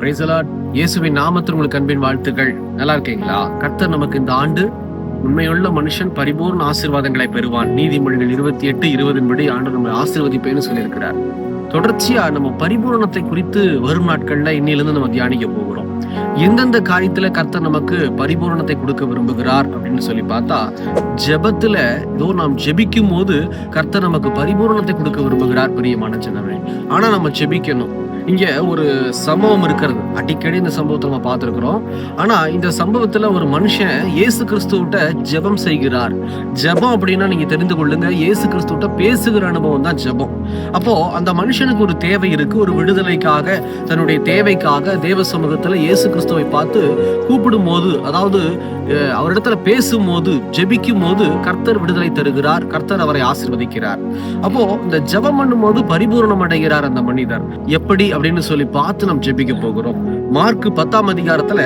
Praise the Lord. இயேசுவின் நாமத்தில் உங்களுக்கு அன்பின் வாழ்த்துக்கள். நல்லா இருக்கீங்களா? கர்த்தர் நமக்கு இந்த ஆண்டு உண்மையுள்ள மனுஷன் பரிபூர்ண ஆசீர்வாதங்களை பெறுவான். நீதிமொழிகள் 28:20 படி ஆண்டு நம்ம ஆசீர்வதிப்பேன்னு சொல்லியிருக்கிறார். தொடர்ச்சியா நம்ம பரிபூரணத்தை குறித்து வரும் நாட்கள்ல இன்னிலிருந்து நம்ம தியானிக்க போகிறோம். எந்தெந்த காரியத்துல கர்த்தர் நமக்கு பரிபூரணத்தை கொடுக்க விரும்புகிறார் அப்படின்னு சொல்லி பார்த்தா, ஜெபத்துல ஏதோ நாம் ஜெபிக்கும் போது கர்த்தர் நமக்கு பரிபூரணத்தை கொடுக்க விரும்புகிறார். பிரியமான ஜனமே, ஆனா நம்ம ஜெபிக்கணும். இங்க ஒரு சம்பவம் இருக்கிறது. அடிக்கடி இந்த சம்பவத்தை நம்ம பார்த்திருக்கிறோம். ஆனா இந்த சம்பவத்துல ஒரு மனுஷன் இயேசு கிறிஸ்துவிட்ட ஜெபம் செய்கிறார். ஜெபம் அப்படின்னா நீங்க தெரிந்து கொள்ளுங்க, இயேசு கிறிஸ்துவிட்ட பேசுகிற அனுபவம் தான் ஜெபம். அப்போ அந்த மனுஷனுக்கு ஒரு தேவை இருக்கு. ஒரு விடுதலைக்காக, தன்னுடைய தேவைக்காக தேவ சமூகத்துல இயேசு கிறிஸ்துவை பார்த்து கூப்பிடும் போது, அதாவது அவரிடத்துல பேசும்போது, ஜெபிக்கும் போது கர்த்தர் விடுதலை தருகிறார். கர்த்தர் அவரை ஆசீர்வதிக்கிறார். அப்போ இந்த ஜெபம் பண்ணும் போது பரிபூர்ணம் அடைகிறார் அந்த மனிதர். எப்படி அப்படின்னு சொல்லி பார்த்து நாம் ஜெபிக்க போகிறோம். மார்க் 10ஆம் அதிகாரத்துல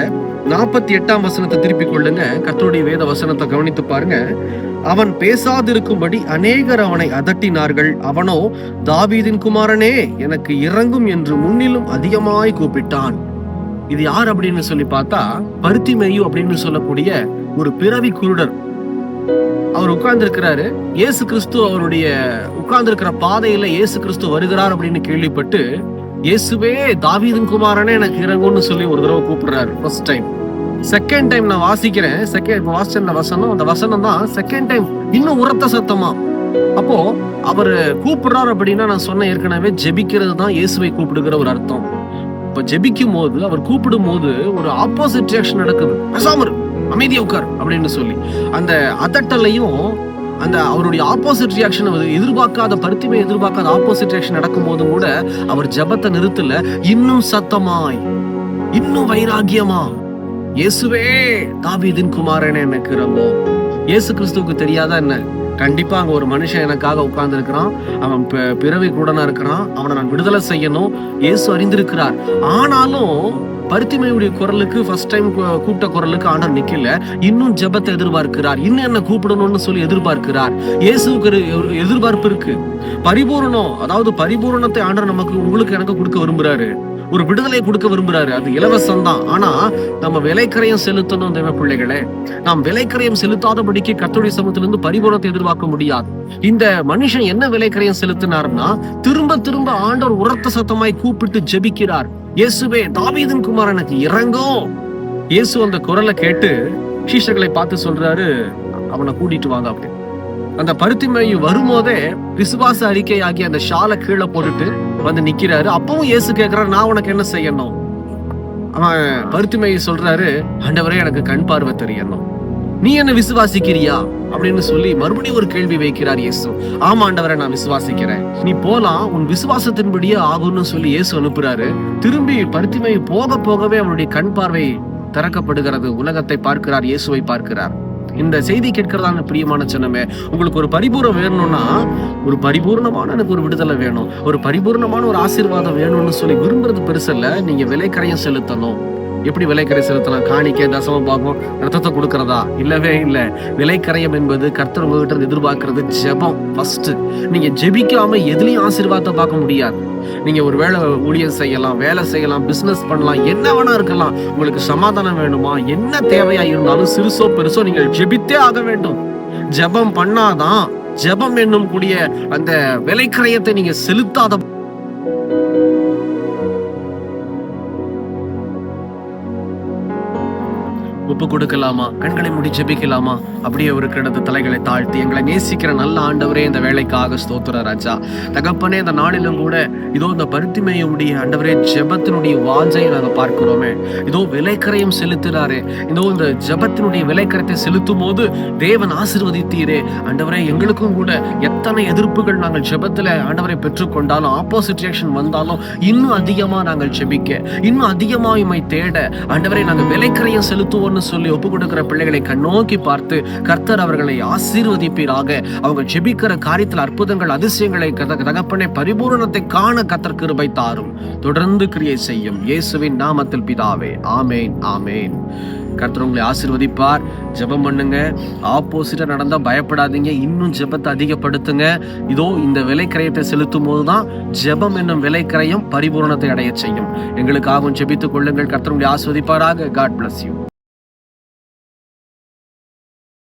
48ஆம் வசனத்தை திருப்பிக் கொள்ளுங்க. கர்த்தருடைய வேத வசனத்தை கவனித்து பாருங்க. அவன் பேசாதிருக்கும்படி அநேகர் அவனை அதட்டினார்கள். அவனோ, தாவீதின் குமாரனே, எனக்கு இறங்கும் என்று முன்னிலும் அதிகமாய் கூப்பிட்டான். இது யார் அப்படின்னு சொல்லி பார்த்தா, பர்திமேயு அப்படின்னு சொல்லக்கூடிய ஒரு பிறவி குருடர். அவர் உட்கார்ந்து இருக்கிறாரு. இயேசு கிறிஸ்து அவருடைய உட்கார்ந்து இருக்கிற பாதையில இயேசு கிறிஸ்து வருகிறார் அப்படின்னு கேள்விப்பட்டு, இயேசுவே, தாவீதின் குமாரனே, எனக்கு இறங்கும்னு சொல்லி ஒரு தடவை கூப்பிடுறாரு. First time. செகண்ட் டைம் நான் வாசிக்கிறேன். வாசிச்ச அந்த வசனம் தான் செகண்ட் டைம் இன்னும் உரத்த சத்தமா. அப்போ அவர் கூப்பிடுறாரு அப்படின்னா, நான் சொன்ன ஏற்கனவே ஜெபிக்கிறது தான் இயேசுவை கூப்பிடுகிற ஒரு அர்த்தம். இப்ப ஜெபிக்கும் போது, அவர் கூப்பிடும் போது ஒரு ஆப்போசிட் ரியாக்ஷன் நடக்குது. பேசாம அமைதியா உட்கார் அப்படின்னு சொல்லி அந்த அதட்டலையும், அந்த அவருடைய ஆப்போசிட் ரியாக்ஷன், பர்திமேயு எதிர்பார்க்காத ஆப்போசிட் ரியாக்ஷன் நடக்கும் போதும் கூட அவர் ஜெபத்தை நிறுத்தல. இன்னும் சத்தமாய், இன்னும் வைராகியமா, இயேசுவே, தாவீதின் குமாரனே, எனக்கு இறங்கும். இயேசு கிறிஸ்துவுக்கு தெரியாதா என்ன? கண்டிப்பா அங்க ஒரு மனுஷன் எனக்காக உட்கார்ந்து இருக்கிறான். அவன் பிறவி கூடனா இருக்கிறான். அவனை நான் விடுதலை செய்யணும். இயேசு அறிந்திருக்கிறார். ஆனாலும் பர்திமேயுடைய குரலுக்கு, ஃபர்ஸ்ட் டைம் கூப்பிட்ட குரலுக்கு ஆண்டவர் நிக்கல. இன்னும் ஜெபத்தை எதிர்பார்க்கிறார். இன்னும் என்ன கூப்பிடணும்னு சொல்லி எதிர்பார்க்கிறார். இயேசுக்கு எதிர்பார்ப்பு இருக்கு. பரிபூரணம், அதாவது பரிபூரணத்தை ஆண்டவர் நமக்கு, உங்களுக்கு, எனக்கு கொடுக்க விரும்புறாரு. ஒரு விடுதலை கொடுக்க விரும்புறாரு. அது இலவசம் தான். ஆனா நம்ம விலைக்கரையம் செலுத்தணும். தேவ பிள்ளைகளே, நாம் விலைக்கரையம் செலுத்தாதபடிக்கு கர்த்தருடைய சமூகத்திலிருந்து பரிபூரணத்தை எதிர்பார்க்க முடியாது. இந்த மனுஷன் என்ன விலைக்கரையம் செலுத்தினார்னா, திரும்ப திரும்ப ஆண்டவர் உரத்த சத்தமாய் கூப்பிட்டு ஜெபிக்கிறார். இயேசுவே, தாவீதின் குமாரன், எனக்கு இறங்கும். இயேசு அந்த குரலை கேட்டு சீஷர்களை பார்த்து சொல்றாரு, அவனை கூட்டிட்டு வாங்க அப்படி. அந்த பர்திமேயு வரும்போதே விசுவாச அறிக்கை ஆகிய அந்த ஷாலை கீழே போட்டுட்டு வந்து நிக்கிறாரு. அப்பவும் இயேசு கேட்கிறாரு, நான் உனக்கு என்ன செய்யணும்? அவன் பர்திமேயு சொல்றாரு, ஆண்டவரே, எனக்கு கண் பார்வை தெரியணும். நீ என்ன விசுவாசிக்கிறியா அப்படின்னு சொல்லி மறுபடியும் ஒரு கேள்வி வைக்கிறார் இயேசு. ஆமா ஆண்டவரை, நான் விசுவாசிக்கிறேன். நீ போலாம், உன் விசுவாசத்தின்படியே ஆகும்னு சொல்லி இயேசு அனுப்புறாரு. திரும்பி பர்திமேயு போக போகவே அவருடைய கண் பார்வை திறக்கப்படுகிறது. உலகத்தை பார்க்கிறார், இயேசுவை பார்க்கிறார். இந்த செய்தி கேட்கிறதான பிரியமான ஜனமே, உங்களுக்கு ஒரு பரிபூர்ணம் வேணும்னா, ஒரு பரிபூர்ணமான எனக்கு ஒரு விடுதலை வேணும், ஒரு பரிபூர்ணமான ஒரு ஆசீர்வாதம் வேணும்னு சொல்லி விரும்புறது பெருசல்ல. நீங்க விலைக்கரையம் செலுத்தணும். எப்படி விலைக்கரை செலுத்தலாம்? காணிக்கை, தசம பாகம், ரத்தத்தை கொடுக்கறதா? இல்லவே இல்லை. விலைக்கரையம் என்பது கர்த்தர் உங்ககிட்ட எதிர்பார்க்கிறது ஜெபம். ஃபர்ஸ்ட் நீங்க ஜெபிக்காம எதுலயும் ஆசீர்வாதத்தை பார்க்க முடியாது. நீங்க ஒரு வேலை ஊழியம் செய்யலாம், வேலை செய்யலாம், பிசினஸ் பண்ணலாம், என்ன வேணா இருக்கலாம். உங்களுக்கு சமாதானம் வேணுமா? என்ன தேவையா இருந்தாலும், சிறுசோ பெருசோ, நீங்கள் ஜெபித்தே ஆக வேண்டும். ஜெபம் பண்ணாதான், ஜெபம் என்னும் கூடிய அந்த விலைக்கரையத்தை நீங்க செலுத்தாத ஒப்பு கொடுக்கலாமா? கண்களை மூடி ஜெபிக்கலாமா? அப்படியே ஒரு கிடந்த தலைகளை தாழ்த்தி, எங்களை நேசிக்கிற நல்ல ஆண்டவரே, இந்த வேலைக்காக ஸ்தோத்திர ராஜா. தகப்பனே, இந்த நாளிலும் கூட இதோ இந்த பர்திமேயுடைய ஆண்டவரே ஜெபத்தினுடைய வாஞ்சையை நாங்க பார்க்கிறோமே. இதோ விலைக்கரையம் செலுத்துறாரு. இதோ இந்த ஜெபத்தினுடைய விலைக்கரத்தை செலுத்தும் போது தேவன் ஆசீர்வதித்தீரே ஆண்டவரே. எங்களுக்கும் கூட எத்தனை எதிர்ப்புகள் நாங்கள் ஜெபத்துல ஆண்டவரை பெற்றுக்கொண்டாலும், ஆப்போசிட் ரியாக்ஷன் வந்தாலும், இன்னும் அதிகமா நாங்கள் ஜெபிக்க, இன்னும் அதிகமா உம்மை தேட ஆண்டவரே நாங்கள் விலைக்கரையம் செலுத்துவோம் வேண்டும்னு சொல்லி ஒப்பு கொடுக்கிற பிள்ளைகளை கண்ணோக்கி பார்த்து கர்த்தர் அவர்களை ஆசீர்வதிப்பீராக. அவங்க ஜெபிக்கிற காரியத்தில் அற்புதங்கள் அதிசயங்களை தகப்பனே பரிபூரணத்தை காண கர்த்தர் கிருபை தாரும். தொடர்ந்து கிரியை செய்யும் இயேசுவின் நாமத்தில் பிதாவே, ஆமேன் ஆமேன். கர்த்தர் உங்களை ஆசீர்வதிப்பார். ஜெபம் பண்ணுங்க. ஆப்போசிட்டா நடந்தா பயப்படாதீங்க, இன்னும் ஜெபத்தை அதிகப்படுத்துங்க. இதோ இந்த விலைக்கிரயத்தை செலுத்தும் போதுதான் ஜெபம் என்னும் விலைக்கிரயம் பரிபூரணத்தை அடைய செய்யும். எங்களுக்காகவும் ஜெபித்துக் கொள்ளுங்கள். கர்த்தர் உங்களை ஆசீர்வதிப்பாராக. God bless you.